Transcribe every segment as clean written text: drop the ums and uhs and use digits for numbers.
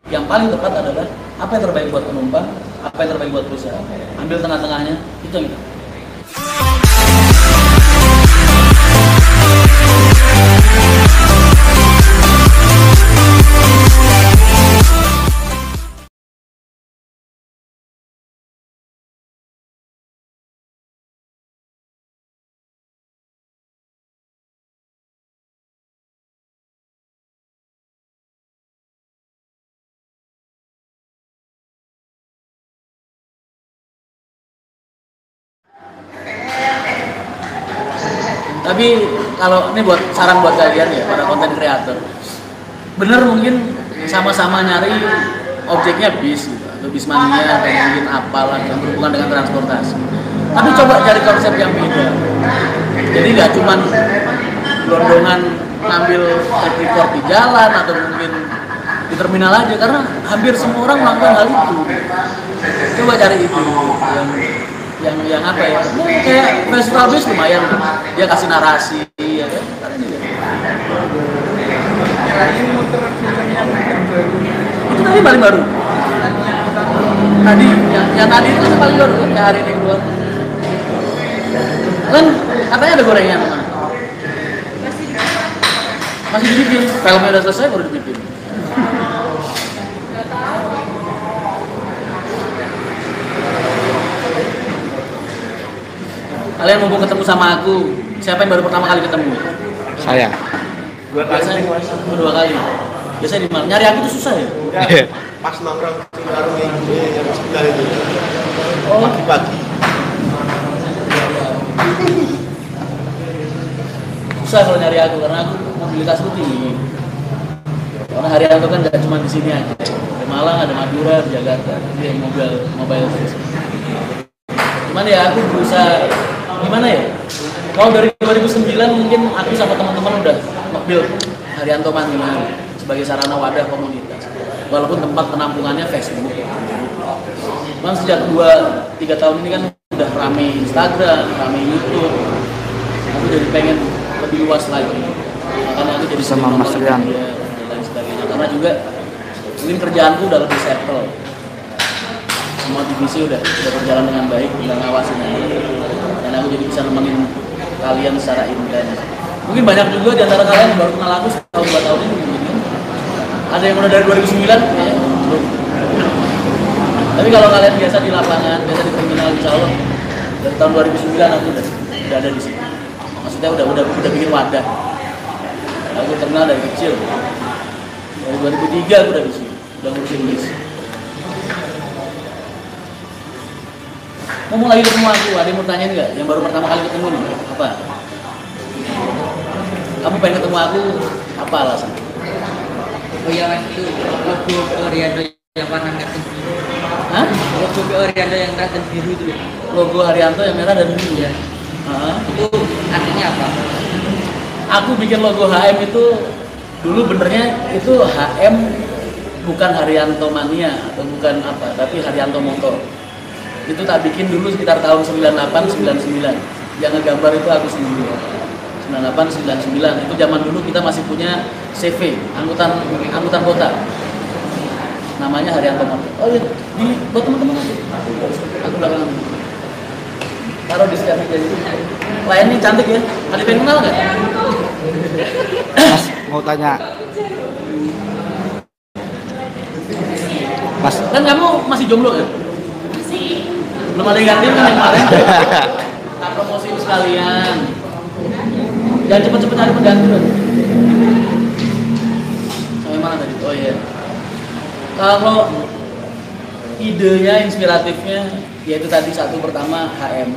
Yang paling tepat adalah apa yang terbaik buat penumpang, apa yang terbaik buat perusahaan. Ambil tengah-tengahnya, itu yang kita. Tapi kalau ini buat saran buat kalian ya, para konten kreator, bener mungkin sama-sama nyari objeknya bis gitu, atau bis mania atau mungkin apalah yang berhubungan dengan transportasi. Tapi coba cari konsep yang beda. Jadi nggak cuman gelondongan ngambil track record di jalan atau mungkin di terminal aja, karena hampir semua orang melakukan hal itu. Coba cari itu yang apa ya, kayak festival bis lumayan, dia kasih narasi ya kan. Itu tadi paling baru tadi yang tadi itu kan paling baru kayak hari ini keluar kan, katanya ada gorengan mana? Masih dibikin, filmnya udah selesai baru dibikin. Kalian mau ketemu sama aku, siapa yang baru pertama kali ketemu? Saya. Dua kali. Biasanya di mana? Nyari aku tuh susah ya? Pas nongkrong di warung yang sebelah itu. Oh, Pagi-pagi. susah kalau nyari aku karena aku mobilitasku tinggi. Karena Haryanto kan nggak cuma di sini aja. Ada Malang, ada Madura, di Jakarta. Jadi mobile terus. Cuman ya aku berusaha gimana ya? Kalau dari 2009 mungkin aku sama teman-teman udah nge-build Haryanto Mania sebagai sarana wadah komunitas. Walaupun tempat penampungannya Facebook. Cuman sejak 2-3 tahun ini kan udah rame Instagram, rame YouTube. Aku jadi pengen lebih luas lagi. Makanya aku jadi sama Mas Rian dan lain sebagainya. Karena juga mungkin kerjaanku udah lebih settle. Semua divisi udah berjalan dengan baik, udah ngawasin aja. Dan aku jadi bisa nemenin kalian secara intens. Mungkin banyak juga di antara kalian yang baru kenal aku setahun 2 tahun ini mungkin. Ada yang udah dari 2009 ya, belum. Tapi kalau kalian biasa di lapangan, biasa di terminal, insya Allah dari tahun 2009 aku udah ada di sini. Maksudnya udah bikin wadah. Aku kenal dari kecil. Dari 2003 aku udah di sini, udah ngurusin bis. Ngomong lagi ketemu aku, ada yang mau tanyain nggak? Yang baru pertama kali ketemu nih, apa? Kamu pengen ketemu aku, apa alasan? Oh iya mas, itu logo Haryanto yang warna merah dan biru. Hah? Logo Haryanto yang merah dan biru itu. Logo Haryanto yang merah dan biru ya? Itu artinya apa? Aku bikin logo HM itu dulu benernya itu HM bukan Haryanto Mania atau bukan apa, tapi Haryanto Motor. Itu tak bikin dulu sekitar tahun 98-99. Yang ngegambar itu aku sendiri. 98-99 itu zaman dulu kita masih punya CV angkutan kota. Namanya Haryanto Motor. Oh iya, buat teman-teman aja. Aku belakang. Taruh di scan aja. Klien ini cantik ya. Ada pengen kenal nggak? Mas mau tanya. Mas Kan kamu masih jomblo kan? Belum ada yang ganti kan yang kemarin? Tak promosiin sekalian. Jangan cepet-cepet cari pengganti kan? Sampai mana tadi? Oh iya. Kalau idenya, inspiratifnya, yaitu tadi satu pertama HM.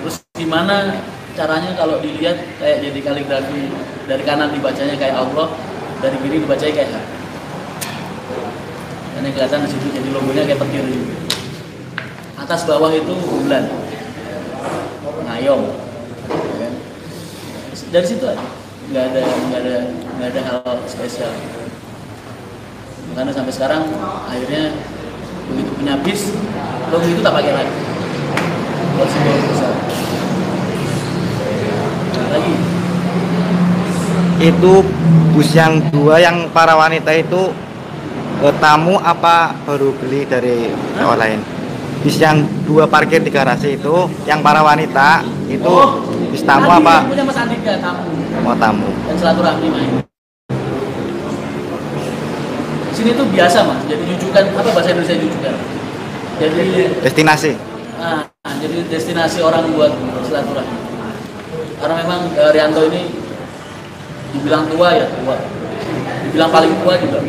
Terus gimana caranya kalau dilihat kayak jadi kaligrafi, dari kanan dibacanya kayak Allah, dari kiri dibacanya kayak H. Dan yang kelihatan di situ jadi logonya kayak petir. Atas bawah itu bulan, ngayong. Dari situ aja, nggak ada hal spesial. Makanya sampai sekarang akhirnya begitu punya bis, logo itu tak pakai lagi. Buat simbol besar. Lagi. itu bus yang 2 yang para wanita itu tamu apa baru beli dari sewa lain? Bis yang 2 parkir di garasi itu, yang para wanita itu bis tamu tadi apa? yang punya Mas Andika tamu Mau tamu. dan silaturahmi main. Sini tuh biasa Mas, jadi jujukan apa bahasa Indonesia jujukan. Jadi Destinasi. jadi destinasi orang buat silaturahmi. Karena memang Rianto ini dibilang tua ya tua, dibilang paling tua juga.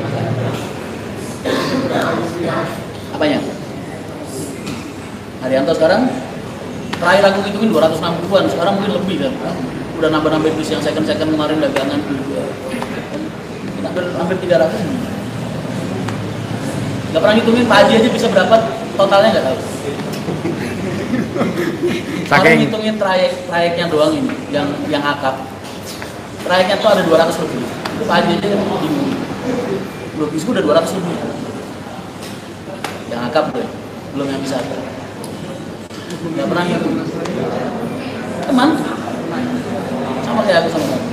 Apanya? Arianto sekarang terakhir aku hitungin 260-an, sekarang mungkin lebih kan. Udah nambah-nambah bis yang second kemarin dagangan juga. Hampir 300. Gak pernah hitungin Pak Haji aja bisa berapa totalnya nggak tahu. Kalau ngitungin trayeknya doang ini, yang akap. Trayeknya tuh ada 200 lebih. Itu Pak Haji aja bingung. Belum bisku udah 200 lebih. Yang akap tuh, belum yang bisa. Gak pernah ngitung. Teman, sama kayak aku sama kamu.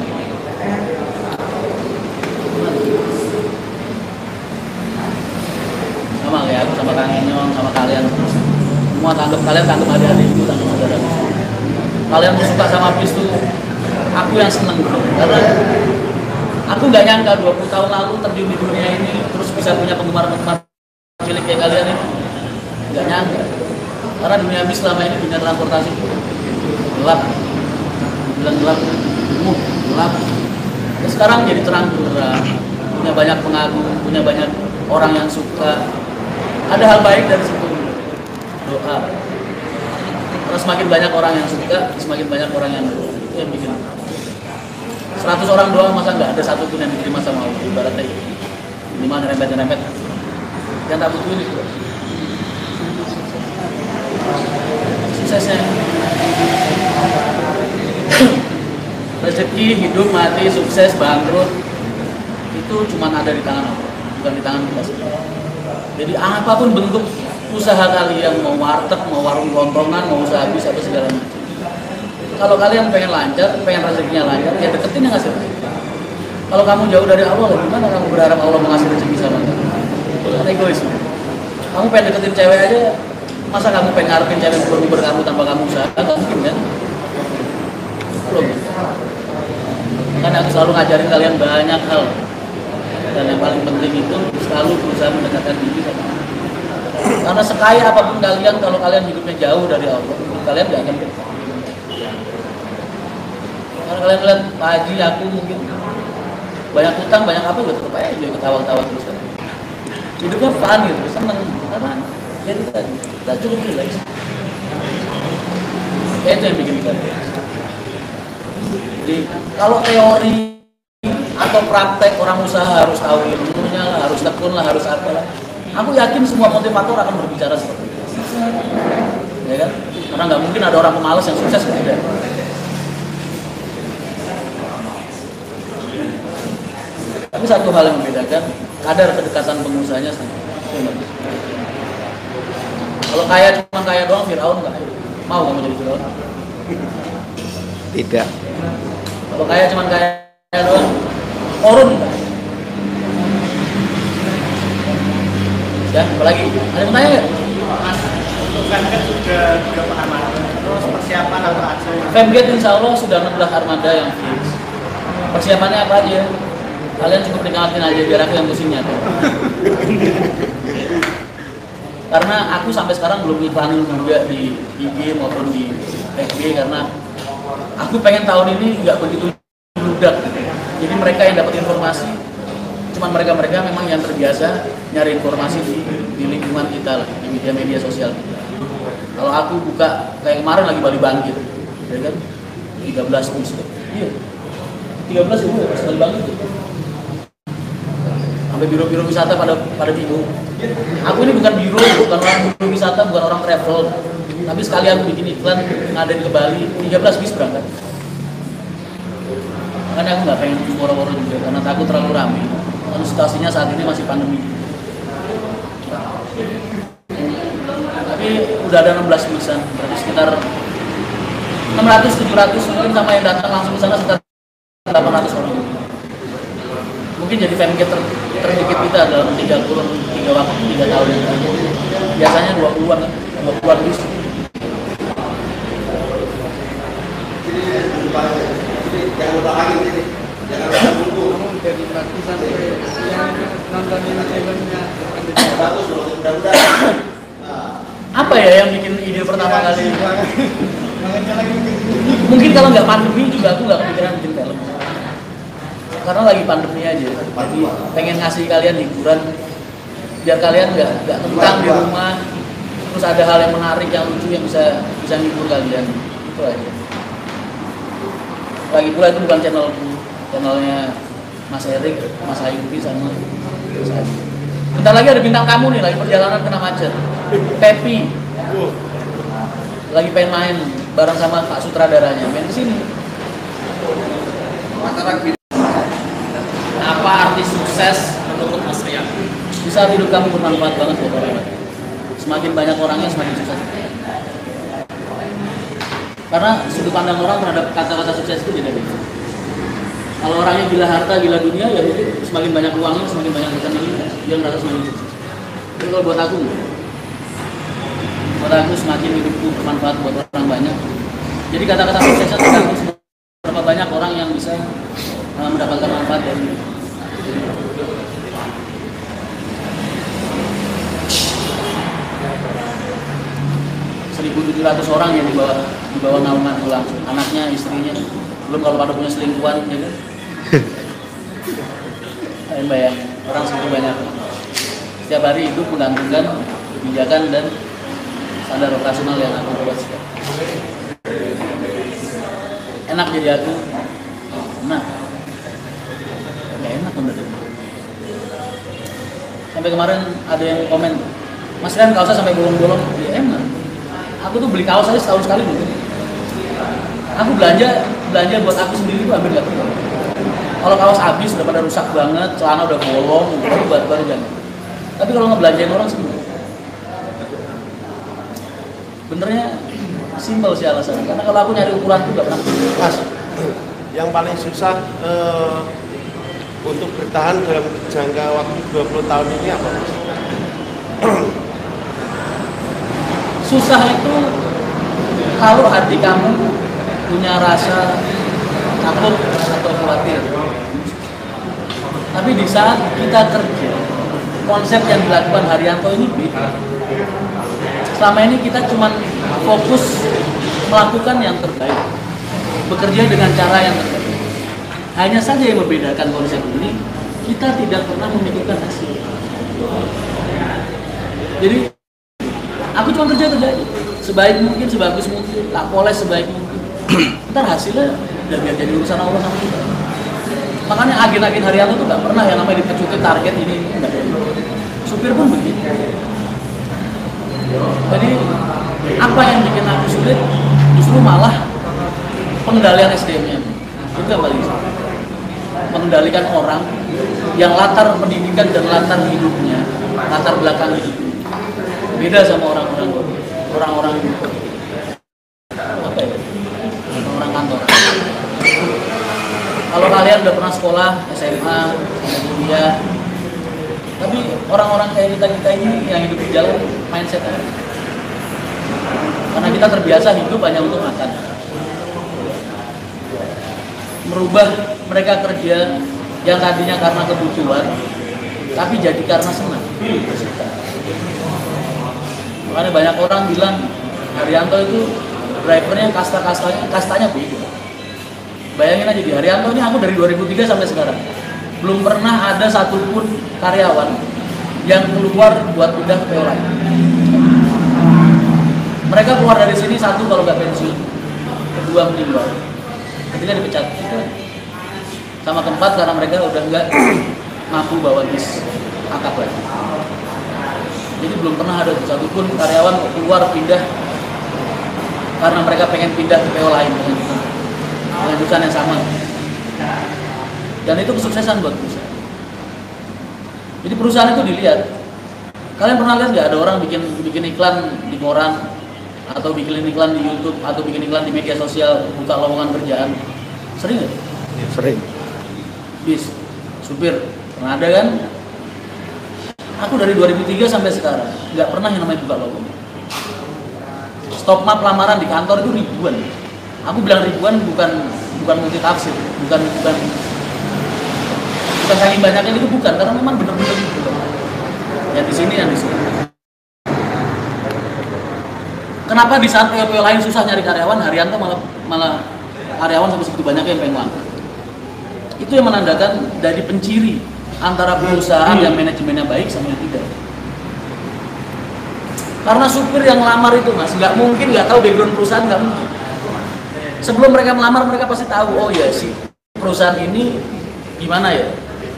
Sama kayak aku sama Kang Enyong, sama kalian. Semua kalian tanggap adik-adik itu, tanggap saudara. Kalian suka sama bis tuh, aku yang seneng gitu. Karena aku nggak nyangka 20 tahun lalu terjun di dunia ini terus bisa punya penggemar-penggemar milik kayak kalian ini. Nggak nyangka. Karena dunia bis selama ini dunia transportasi gelap, bilang gelap, gelap. Ya, sekarang jadi terang-terang, punya banyak pengagum, punya banyak orang yang suka. Ada hal baik dari situ. Doa. Terus semakin banyak orang yang suka, semakin banyak orang yang doa. Itu yang bikin. 100 orang doang masa nggak ada satu pun yang diterima sama Allah. Ibaratnya ini mah ngerempet-ngerempet. Yang tak butuh ini. Suksesnya rezeki, hidup, mati, sukses, bangkrut itu cuma ada di tangan Allah, bukan di tangan kita sendiri. Jadi apapun bentuk usaha kalian, mau warteg, mau warung gontongan, mau usaha bis atau segala macam, kalau kalian pengen lancar, pengen rezekinya lancar, ya deketin yang ngasih rezeki. Kalau kamu jauh dari Allah, gimana kamu berharap Allah mau ngasih rezeki sama kamu? Itu kan egois. Kamu pengen deketin cewek aja, masa kamu pengen ngarepin cewek uber kamu tanpa kamu usaha? Kan mungkin kan? Belum. Makanya aku selalu ngajarin kalian banyak hal. Dan yang paling penting itu selalu berusaha mendekatkan diri sama Allah. Karena sekaya apapun kalian, kalau kalian hidupnya jauh dari Allah, hidup kalian gak akan berkah. Karena kalian lihat Pak Haji, aku mungkin banyak utang, banyak apa juga tetap aja dia ketawa-ketawa terus kan. Hidupnya fun gitu, seneng. Karena jadi tadi, kita cukup relax. Itu yang bikin kita. Jadi kalau teori atau praktek orang usaha harus tahu ilmunya lah, harus tekun lah, harus apa lah. Aku yakin semua motivator akan berbicara seperti itu. Ya kan? Karena nggak mungkin ada orang pemalas yang sukses kan tidak. Tapi satu hal yang membedakan, kadar kedekatan pengusahanya sama. Kalau kaya cuma kaya doang, Firaun nggak kaya. Mau kamu jadi Firaun? Tidak. Kalau kaya cuma kaya doang, Korun nggak? Ya, apalagi? Ada yang tanya nggak? Kan sudah 3 armada. Terus persiapan apa aja? Femgate insya Allah sudah 16 armada yang fix. Persiapannya apa aja? Kalian cukup nikmatin aja biar aku yang musimnya tuh. Karena aku sampai sekarang belum iklanin juga di IG maupun di FB karena aku pengen tahun ini nggak begitu bludak. Jadi mereka yang dapat informasi, cuman mereka memang yang terbiasa nyari informasi di lingkungan kita lah, di media-media sosial kita. Kalau aku buka kayak kemarin lagi Bali Bangkit, ya kan? 13 bus. Iya. 13 itu ya, Bali Bangkit. Sampai biro-biro wisata pada bingung. Aku ini bukan biro, bukan orang biro wisata, bukan orang travel. Tapi sekali aku bikin iklan ngadain ke Bali, 13 bis berangkat. Makanya aku nggak pengen boro-boro juga, karena takut terlalu ramai. Karena situasinya saat ini masih pandemi. Tapi udah ada 16 bisan, berarti sekitar 600-700 mungkin sama yang datang langsung ke sana sekitar 800 orang. mungkin jadi fancake terdikit kita dalam 3 tahun yang terakhir. Biasanya 20-an kan, 20-an bis. Dari pagi sampai siang nontonin filmnya. Apa ya yang bikin ide pertama kali? Mungkin kalau nggak pandemi juga aku nggak kepikiran bikin film. Karena lagi pandemi aja. Jadi pengen ngasih kalian hiburan biar kalian nggak tentang di rumah. Terus ada hal yang menarik, yang lucu yang bisa menghibur kalian. Itu aja. Lagi pula itu bukan channelnya Mas Erik, Mas Ayubi sama Mas Adi. Bentar lagi ada bintang tamu nih, lagi perjalanan kena macet. Pepi lagi pengen main bareng sama Pak sutradaranya, main kesini. Apa arti sukses menurut Mas Rian? Di saat hidup kamu bermanfaat banget buat orang lain. Semakin banyak orangnya semakin sukses. Karena sudut pandang orang terhadap kata-kata sukses itu beda-beda. Kalau orangnya gila harta, gila dunia, ya itu semakin banyak uangnya, semakin banyak rekeningnya, dia merasa semakin sukses. Tapi kalau buat aku semakin hidupku bermanfaat buat orang banyak. Jadi kata-kata suksesnya tergantung berapa banyak orang yang bisa mendapatkan manfaat dari itu. 1.700 orang yang dibawa naungan langsung, anaknya, istrinya, belum kalau pada punya selingkuhan, ya kan? Kalian bayangin, orang segitu banyak. Setiap hari hidup menggantungkan kebijakan dan standar operasional yang aku buat. Enak jadi aku, nah, nggak enak bener. Sampai kemarin ada yang komen, Mas Rian kaosnya sampai bolong-bolong, ya enak. Aku tuh beli kaos aja setahun sekali dulu. Aku belanja buat aku sendiri tuh hampir nggak pernah. Kalau kaos habis udah pada rusak banget, celana udah bolong, baru jangan. Tapi kalau ngebelanjain orang sih, benernya simpel sih alasannya. Karena kalau aku nyari ukuran tuh nggak pernah. Mas, yang paling susah untuk bertahan dalam jangka waktu 20 tahun ini apa, Mas? Susah itu kalau hati kamu punya rasa takut atau khawatir. Tapi di saat kita kerja, konsep yang dilakukan Haryanto ini beda. Selama ini kita cuma fokus melakukan yang terbaik, bekerja dengan cara yang terbaik. Hanya saja yang membedakan konsep ini, kita tidak pernah memikirkan hasil. Jadi aku cuma kerja sebaik mungkin, sebagus mungkin, tak poles sebaik mungkin. Ntar hasilnya udah biar jadi urusan Allah sama kita. Makanya agen-agen Haryanto tuh nggak pernah yang namanya dipecutin target ini enggak. Supir pun begitu. Jadi apa yang bikin aku sulit justru malah pengendalian SDM-nya. Itu yang paling sulit. Mengendalikan orang yang latar pendidikan dan latar hidupnya, latar belakang hidupnya beda sama orang-orang apa ya? Orang kantor. Kalau kalian udah pernah sekolah SMA, kuliah, tapi orang-orang kayak kita ini yang hidup di jalan mindset aja. Karena kita terbiasa hidup hanya untuk makan. Merubah mereka kerja yang tadinya karena kebutuhan, tapi jadi karena senang. Makanya banyak orang bilang Haryanto itu drivernya kastanya beda. Bayangin aja di Haryanto ini aku dari 2003 sampai sekarang belum pernah ada satupun karyawan yang keluar buat pindah ke PO lain. Mereka keluar dari sini, satu kalau nggak pensiun, kedua meninggal, ketiga dipecat. Sama keempat karena mereka udah nggak mampu bawa bis angkat lagi. Jadi belum pernah ada satupun karyawan keluar pindah karena mereka pengen pindah ke PO lain dengan jurusan yang sama. Dan itu kesuksesan buat perusahaan. Jadi perusahaan itu dilihat. Kalian pernah lihat nggak ada orang bikin iklan di koran atau bikin iklan di YouTube atau bikin iklan di media sosial buka lowongan kerjaan? Sering nggak? Sering. Bis. supir pernah ada kan? Aku dari 2003 sampai sekarang nggak pernah yang namanya buka lowongan. Stop map lamaran di kantor itu ribuan. Aku bilang ribuan bukan multi tafsir, bukan saking banyaknya itu bukan, karena memang benar-benar gitu. Yang di sini, yang di sini. Kenapa di saat PO lain susah nyari karyawan, Haryanto malah karyawan sampai segitu banyaknya yang pengen ngelamar? Itu yang menandakan dari penciri antara perusahaan yang manajemennya baik sama yang tidak. Karena supir yang ngelamar itu mas, nggak mungkin nggak tahu background perusahaan, nggak mungkin. Sebelum mereka melamar mereka pasti tahu, oh ya sih perusahaan ini gimana ya,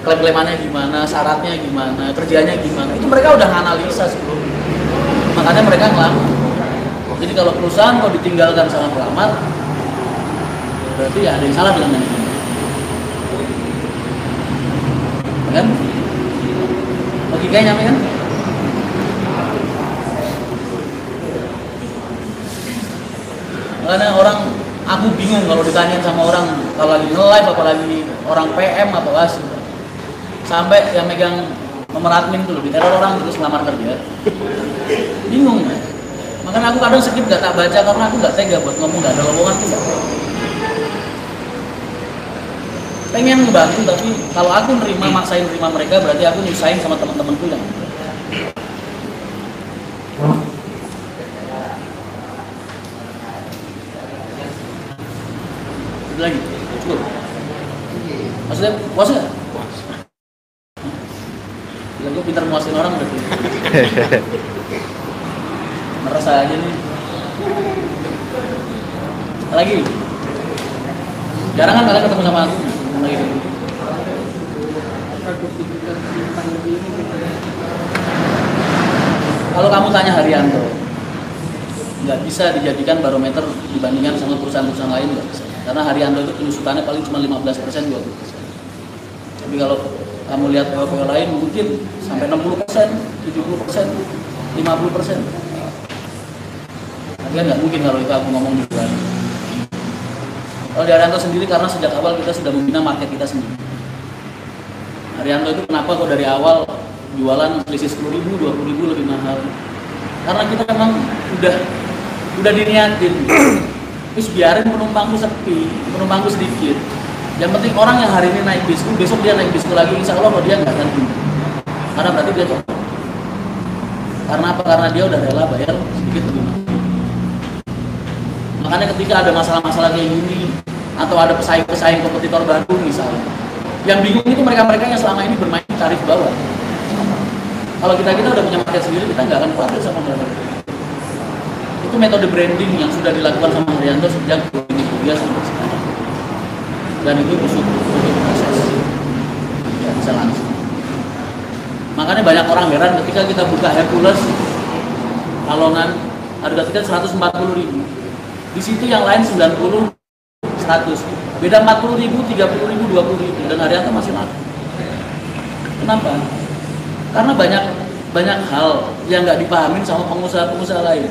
klaim-klaimannya gimana, syaratnya gimana, kerjanya gimana. Itu mereka udah analisa sebelumnya. Makanya mereka ngelamar. Jadi kalau perusahaan kalau ditinggalkan sama pelamar, berarti ya ada yang salah dengan manajemen. Kan? Logikanya nyampe kan? Karena aku bingung kalau ditanyain sama orang, kalau lagi nge-live apalagi orang PM atau asli, sampai yang megang nomor admin tuh diteror orang terus ngelamar kerja, bingung kan? Makanya aku kadang skip gak tak baca karena aku gak tega buat ngomong gak ada lowongan tuh gak. Pengen ngebantu tapi kalau aku maksain nerima mereka berarti aku nyusahin sama teman-temanku yang lagi cukup. Maksudnya puas nggak? Bilang gue pintar muasin orang berarti. Merasa aja nih. Lagi. Jarang kan kalian ketemu sama aku. Lagi. Kalau kamu tanya Haryanto, nggak bisa dijadikan barometer dibandingkan sama perusahaan-perusahaan lain, nggak bisa. Karena Haryanto itu penyusutannya paling cuma 15%, 20%. Tapi kalau kamu lihat PO lain mungkin sampai 60%, 70%, 50%. Tapi kan nggak mungkin kalau itu aku ngomong di luar. Kalau di Haryanto sendiri karena sejak awal kita sudah membina market kita sendiri. Haryanto itu kenapa kok dari awal jualan selisih 10.000, 20.000 lebih mahal? Karena kita memang udah diniatin. Terus biarin penumpangku sepi, penumpangku sedikit. Yang penting orang yang hari ini naik bisku, besok dia naik bisku lagi, insya Allah dia nggak akan pindah. Karena berarti dia cocok. Karena apa? Karena dia udah rela bayar sedikit lebih mahal. Makanya ketika ada masalah-masalah kayak gini, atau ada pesaing kompetitor baru misalnya, yang bingung itu mereka-mereka yang selama ini bermain tarif bawah. Kalau kita udah punya market sendiri, kita nggak akan khawatir sama mereka. Itu metode branding yang sudah dilakukan sama Haryanto sejak 2003 sampai sekarang. Dan itu butuh proses. Ya, bisa langsung. Makanya banyak orang heran ketika kita buka Hercules, Kalongan, harga tiket 140.000. Di situ yang lain 90, 100. Beda 40.000, 30.000, 20.000. Dan Haryanto masih laku. Kenapa? Karena banyak hal yang nggak dipahamin sama pengusaha-pengusaha lain.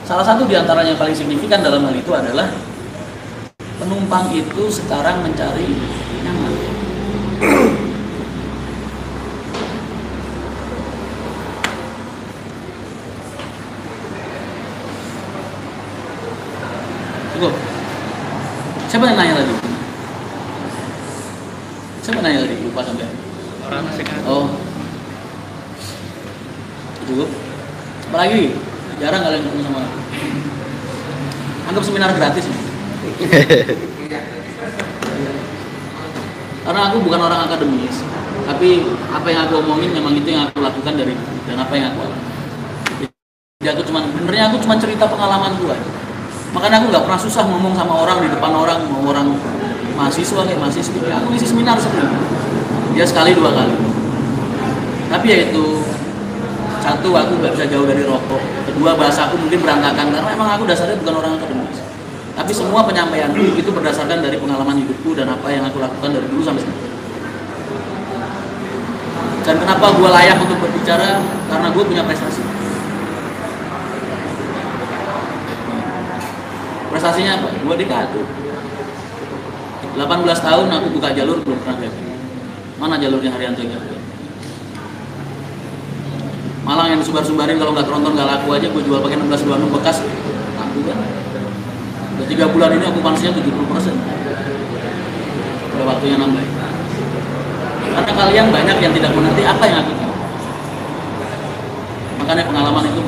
Salah satu diantaranya yang paling signifikan dalam hal itu adalah penumpang itu sekarang mencari nyaman. Cukup. Siapa yang nanya tadi? Siapa nanya tadi? Lupa sampai. Orang masih kan. Oh. Cukup. Apalagi? Jarang kalian ketemu sama aku. Anggap seminar gratis. Karena aku bukan orang akademis, tapi apa yang aku omongin memang itu yang aku lakukan dan apa yang aku alami. Jadi aku cuma cerita pengalaman gue. Makanya aku nggak pernah susah ngomong sama orang di depan orang, mau orang mahasiswa kayak mahasiswa. Aku isi seminar sering. Dia sekali 2 kali. Tapi ya itu, satu aku nggak bisa jauh dari rokok. Kedua bahasa aku mungkin berantakan karena emang aku dasarnya bukan orang akademis. Tapi semua penyampaianku itu berdasarkan dari pengalaman hidupku dan apa yang aku lakukan dari dulu sampai sekarang. Dan kenapa gue layak untuk berbicara? Karena gue punya prestasi. Prestasinya apa? Gue di KADU. 18 tahun aku buka jalur belum pernah gagal. Mana jalurnya Haryanto Gabriel? Malang yang disebar-sebarin kalau nggak tronton nggak laku aja, gue jual pakai 1626 bekas, laku kan? Udah 3 bulan ini okupansinya 70%. Udah waktunya nambah. Karena kalian banyak yang tidak mengerti apa yang aku tahu. Makanya pengalaman itu.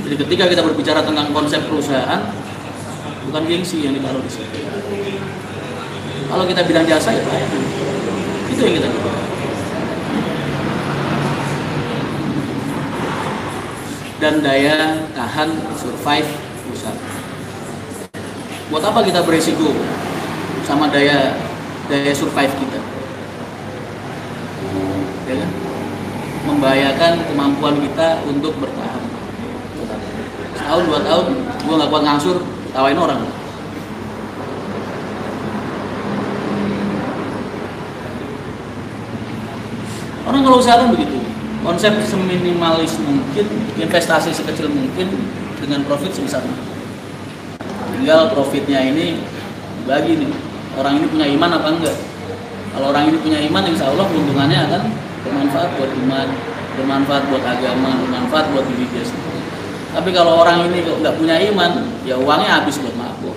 Jadi ketika kita berbicara tentang konsep perusahaan, bukan gengsi yang ditaruh di situ. Kalau kita bilang jasa ya baik. Itu yang kita lakukan. Dan daya tahan survive usaha. Buat apa kita beresiko sama daya survive kita? Ya kan? Membahayakan kemampuan kita untuk bertahan. Setahun 2 tahun, gue nggak kuat ngangsur, tawain orang. Orang kalau usaha kan begitu, konsep seminimalis mungkin, investasi sekecil mungkin dengan profit sebesar mungkin. Tinggal profitnya ini dibagi nih, orang ini punya iman apa enggak. Kalau orang ini punya iman, insya Allah keuntungannya akan bermanfaat buat iman, bermanfaat buat agama, bermanfaat buat diri dia sendiri. Tapi kalau orang ini nggak punya iman, ya uangnya habis buat mabuk,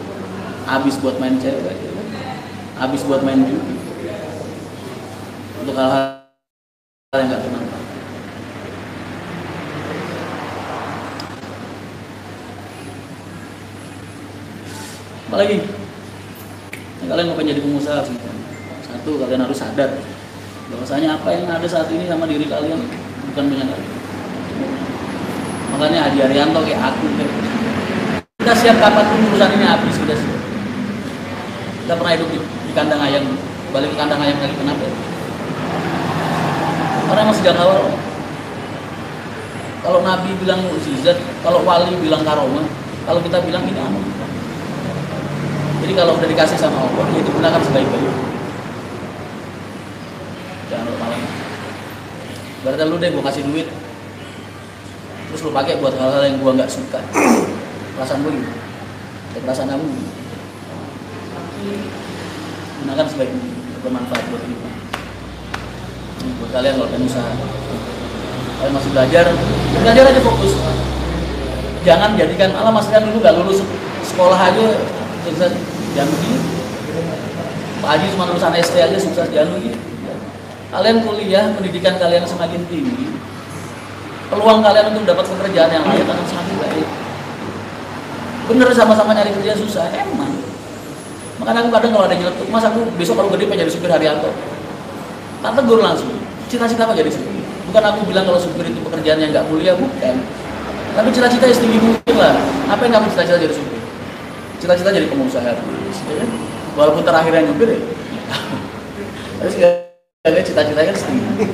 habis buat main cewek, habis buat main judi, untuk hal-hal yang nggak bermanfaat. Apalagi kalian mau jadi pengusaha, satu kalian harus sadar bahwasanya apa yang ada saat ini sama diri kalian bukan punya kalian. Makanya Hadi Haryanto kayak aku kita siap kapanpun urusan ini habis, kita siap. Kita pernah hidup di kandang ayam, balik ke kandang ayam lagi, kenapa? Karena emang sejak awal, kalau Nabi bilang mukjizat, kalau wali bilang karomah, kalau kita bilang ini amal. Jadi kalau udah dikasih sama Allah, ya digunakan sebaik-baiknya. Jangan lupa malam. Berarti lu deh, gue kasih duit, terus lu pakai buat hal-hal yang gue nggak suka. Perasaan gue gitu, ya perasaan kamu gitu. Gunakan sebaik-baiknya, bermanfaat buat kita. Buat kalian kalau pengen usaha, kalian masih belajar aja fokus. Jangan jadikan ala mas kan dulu gak lulus sekolah aja sukses, jangan begini. Pak Haji cuma lulusan ST aja sukses, jangan begini. Kalian kuliah, pendidikan kalian semakin tinggi, peluang kalian untuk mendapat pekerjaan yang layak akan semakin baik. Bener, sama-sama nyari kerja susah, emang. Makanya aku kadang kalau ada nyeletuk, mas aku besok kalau gede pengen jadi supir Haryanto, tak tegur langsung. Cita-cita apa jadi supir? Bukan aku bilang kalau supir itu pekerjaan yang nggak mulia, bukan. Tapi cita-cita yang setinggi mungkin lah. Apa yang kamu cita-cita jadi supir? Cita-cita jadi pengusaha, ya kan? Walaupun terakhirnya nyupir ya. Tapi sekali cita-citanya kan setinggi.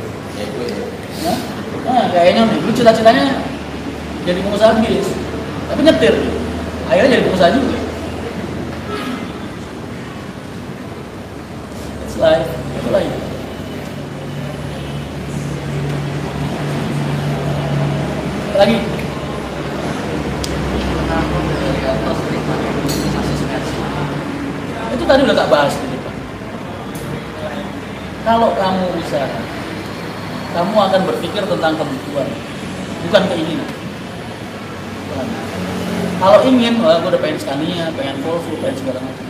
Nah, kayaknya nih, lu cita-citanya jadi pengusaha bis, tapi nyetir. Akhirnya jadi pengusaha juga. It's life, itu life. Lagi itu tadi udah tak bahas di depan. Kalau kamu usaha, kamu akan berpikir tentang kebutuhan, bukan keinginan. Kalau ingin, wah gue udah pengen Scania, pengen Volvo, pengen segala macam.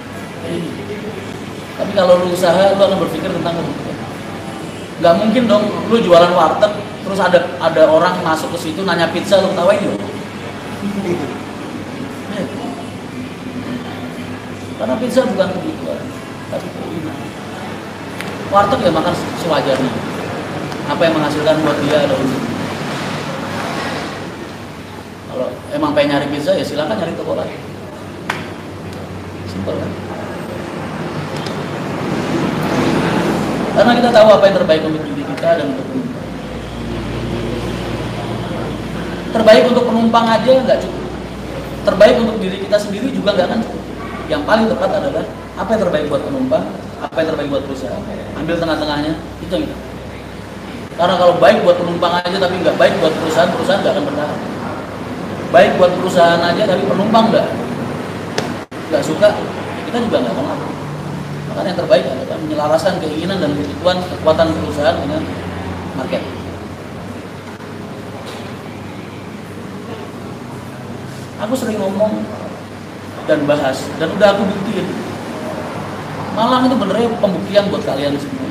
Tapi kalau lu usaha, lu akan berpikir tentang kebutuhan. Gak mungkin dong, lu jualan warteg, terus ada orang masuk ke situ nanya pizza, lu tawain dong. Karena pizza bukan kebutuhan, tapi keinginan. Warteg ya makan sewajarnya. Apa yang menghasilkan buat dia ada unsur. Kalau emang pengen nyari pizza ya silakan nyari toko lain. Simpel kan? Karena kita tahu apa yang terbaik untuk diri kita dan untuk penumpang. Terbaik untuk penumpang aja nggak cukup. Terbaik untuk diri kita sendiri juga nggak akan cukup. Yang paling tepat adalah apa yang terbaik buat penumpang, apa yang terbaik buat perusahaan. Ambil tengah-tengahnya, itu yang kita. Karena kalau baik buat penumpang aja tapi nggak baik buat perusahaan, perusahaan nggak akan bertahan. Baik buat perusahaan aja tapi penumpang nggak suka, kita juga nggak akan mampu. Maka yang terbaik adalah menyelaraskan keinginan dan kebutuhan kekuatan perusahaan dengan market. Aku sering ngomong dan bahas, dan udah aku buktiin. Malang itu benernya pembuktian buat kalian semua.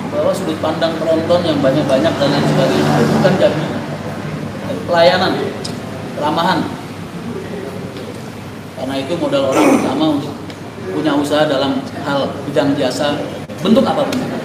Bahwa sudut pandang penonton yang banyak-banyak dan lain sebagainya itu bukan jaminan. Pelayanan, keramahan. Karena itu modal orang pertama untuk punya usaha dalam hal bidang jasa, bentuk apapun.